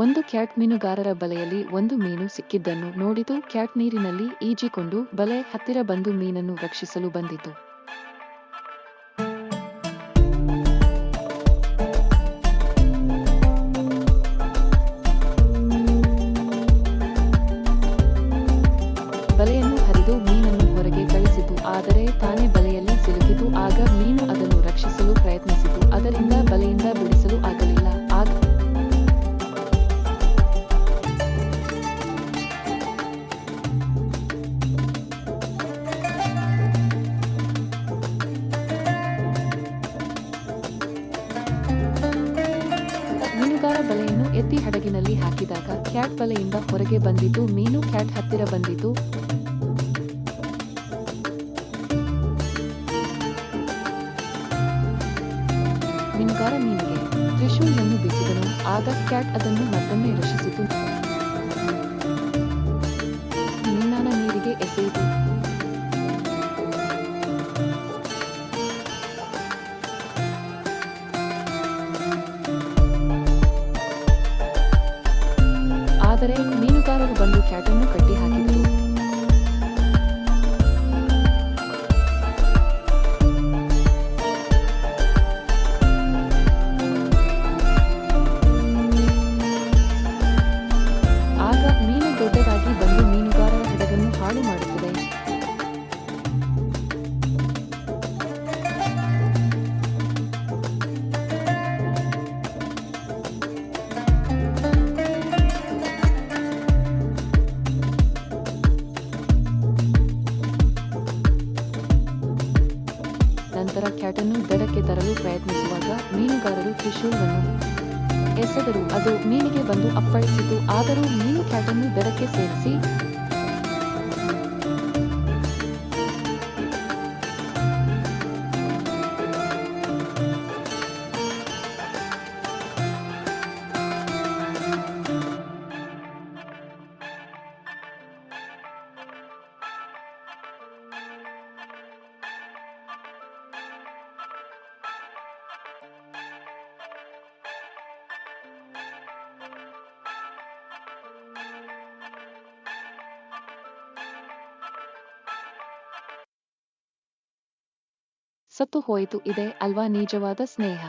ಒಂದು ಕ್ಯಾಟ್ ಮೀನುಗಾರರ ಬಲೆಯಲ್ಲಿ ಒಂದು ಮೀನು ಸಿಕ್ಕಿದ್ದನ್ನು ನೋಡಿತು. ಕ್ಯಾಟ್ ನೀರಿನಲ್ಲಿ ಈಜಿಕೊಂಡು ಬಲೆ ಹತ್ತಿರ ಬಂದು ಮೀನನ್ನು ರಕ್ಷಿಸಲು ಬಂದಿತು. ಬಲೆಯನ್ನು ಹರಿದು ಮೀನನ್ನು ಹೊರಗೆ ಕಳಿಸಿತು, ಆದರೆ ತಾನೇ ಬಲೆಯಲ್ಲಿ ಸಿಲುಕಿತು. ಆಗ ಮೀನು ಅದನ್ನು ರಕ್ಷಿಸಲು ಪ್ರಯತ್ನಿಸಿತು, ಅದರಿಂದ ಬಲೆಯಿಂದ ಬಿಡಿಸಲು ಆಗಲಿಲ್ಲ. ಆಗ ಮೀನುಗಾರ ಬಲೆಯನ್ನು ಎತ್ತಿ ಹಡಗಿನಲ್ಲಿ ಹಾಕಿದಾಗ ಕ್ಯಾಟ್ ಬಲೆಯಿಂದ ಹೊರಗೆ ಬಂದಿತು. ಮೀನು ಕ್ಯಾಟ್ ಹತ್ತಿರ ಬಂದಿತು. ಮೀನುಗಾರ ಮೀನಿಗೆ ತ್ರಿಶೂಲವನ್ನು ಬೀಸಿದನು. ಆಗ ಕ್ಯಾಟ್ ಅದನ್ನು ಮತ್ತೊಮ್ಮೆ ರಕ್ಷಿಸಿತು. ಮೀನನ್ನ ನೀರಿಗೆ ಎಸೆಯಿತು. ಆದರೆ ಮೀನುಗಾರರು ಬಂದು ಕ್ಯಾಟನ್ನು ಕಟ್ಟಿ ಹಾಕಿದರು. ಆಗ ಮೀನು ದೊಡ್ಡದಾಗಿ ಬಂದು ಮೀನುಗಾರರ ಹಡಗನ್ನು ಹಾಳು ಮಾಡುತ್ತದೆ. ನಂತರ ಕ್ಯಾಟನ್ನು ದಡಕ್ಕೆ ತರಲು ಪ್ರಯತ್ನಿಸುವಾಗ ಮೀನುಗಾರರು ತ್ರಿಶೂಲವನ್ನು ಎಸೆದರು. ಅದು ಮೀನಿಗೆ ಬಂದು ಅಪ್ಪಳಿಸಿತು. ಆದರೂ ಮೀನು ಕ್ಯಾಟನ್ನು ದಡಕ್ಕೆ ಸೇರಿಸಿ ಸತ್ತು ಹೋಯಿತು. ಇದೆ ಅಲ್ವಾ ನಿಜವಾದ ಸ್ನೇಹ?